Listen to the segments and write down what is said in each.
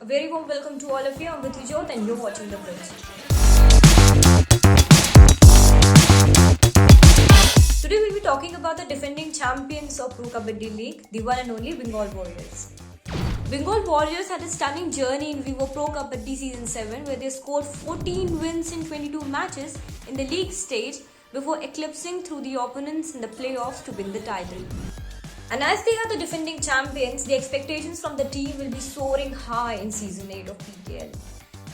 A very warm welcome to all of you. I'm Vidhi Jyot and you're watching The Bridge. Today we'll be talking about the defending champions of Pro Kabaddi League, the one and only Bengal Warriors. Bengal Warriors had a stunning journey in Vivo Pro Kabaddi Season 7 where they scored 14 wins in 22 matches in the league stage before eclipsing through the opponents in the playoffs to win the title. And as they are the defending champions, the expectations from the team will be soaring high in Season 8 of PKL.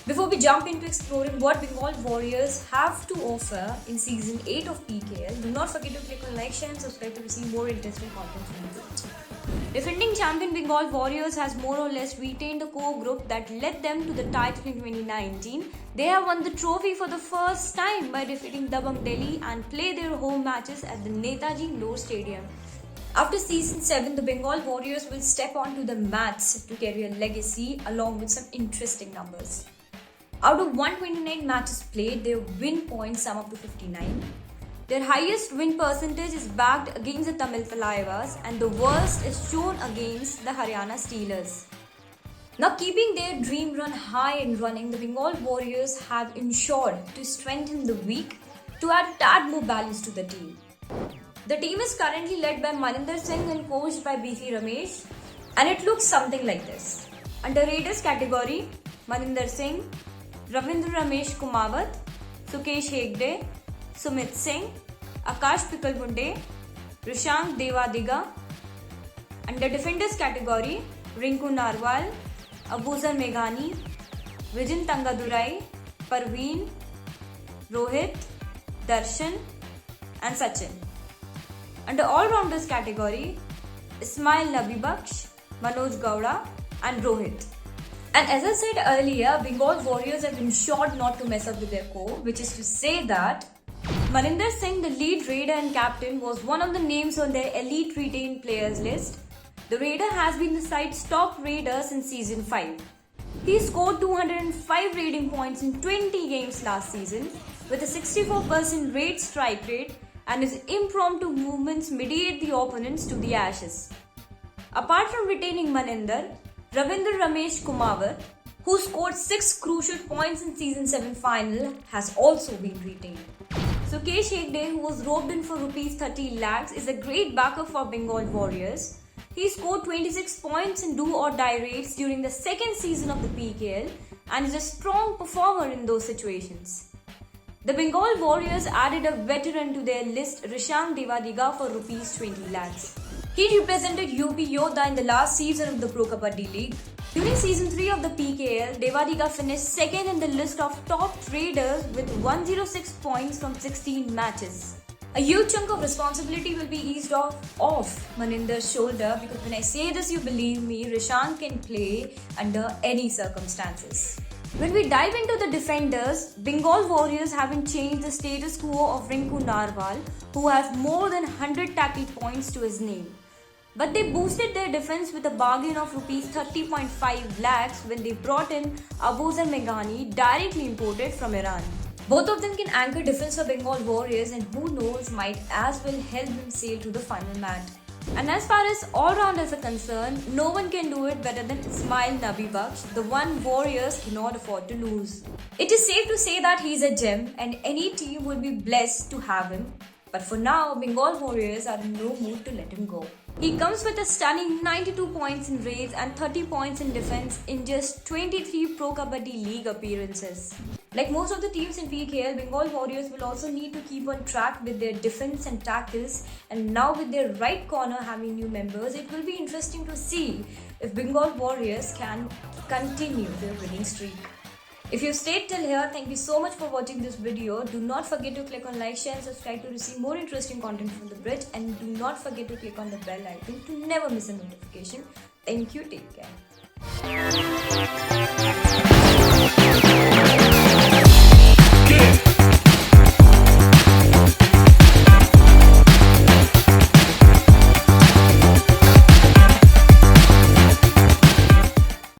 Before we jump into exploring what Bengal Warriors have to offer in Season 8 of PKL, do not forget to click on like, share and subscribe to receive more interesting content from the page. Defending champion Bengal Warriors has more or less retained the core group that led them to the title in 2019. They have won the trophy for the first time by defeating Dabang Delhi and play their home matches at the Netaji Indore Stadium. After Season 7, the Bengal Warriors will step onto the mats to carry a legacy along with some interesting numbers. Out of 129 matches played, their win points sum up to 59. Their highest win percentage is backed against the Tamil Thalaivas and the worst is shown against the Haryana Steelers. Now, keeping their dream run high and running, the Bengal Warriors have ensured to strengthen the weak to add a tad more balance to the team. The team is currently led by Maninder Singh and coached by B.C. Ramesh, and it looks something like this. Under Raiders category, Maninder Singh, Ravindra Ramesh Kumawat, Sukesh Hegde, Sumit Singh, Akash Pikalbunde, Rishank Devadiga. Under Defenders category, Rinku Narwal, Abuzar Meghani, Vijin Tangadurai, Parveen, Rohit, Darshan, and Sachin. Under All-Rounders category, Ismail Nabi Baksh, Manoj Gowda and Rohit. And as I said earlier, Bengal Warriors have ensured not to mess up with their core, which is to say that Maninder Singh, the lead raider and captain, was one of the names on their elite retained players list. The raider has been the side's top raider since Season 5. He scored 205 raiding points in 20 games last season with a 64% raid strike rate, and his impromptu movements mediate the opponents to the ashes. Apart from retaining Maninder, Ravindra Ramesh Kumawat, who scored 6 crucial points in Season 7 final, has also been retained. Sukesh Hegde, who was roped in for Rs 30 lakhs, is a great backer for Bengal Warriors. He scored 26 points in do-or-die raids during the second season of the PKL and is a strong performer in those situations. The Bengal Warriors added a veteran to their list, Rishank Devadiga, for Rs 20 lakhs. He represented UP Yodha in the last season of the Pro Kabaddi League. During Season 3 of the PKL, Devadiga finished second in the list of top traders with 106 points from 16 matches. A huge chunk of responsibility will be eased off Maninder's shoulder, because when I say this, you believe me, Rishank can play under any circumstances. When we dive into the defenders, Bengal Warriors haven't changed the status quo of Rinku Narwal, who has more than 100 tackle points to his name. But they boosted their defense with a bargain of Rs 30.5 lakhs when they brought in Abuzar Meghani, directly imported from Iran. Both of them can anchor defense for Bengal Warriors, and who knows, might as well help them sail to the final mat. And as far as all-rounders are concerned, no one can do it better than Ismail Nabi Baksh, the one Warriors cannot afford to lose. It is safe to say that he is a gem and any team would be blessed to have him. But for now, Bengal Warriors are in no mood to let him go. He comes with a stunning 92 points in raids and 30 points in defense in just 23 Pro Kabaddi League appearances. Like most of the teams in PKL, Bengal Warriors will also need to keep on track with their defense and tackles, and now with their right corner having new members, it will be interesting to see if Bengal Warriors can continue their winning streak. If you stayed till here, thank you so much for watching this video. Do not forget to click on like, share and subscribe to receive more interesting content from The Bridge, and do not forget to click on the bell icon to never miss a notification. Thank you, take care.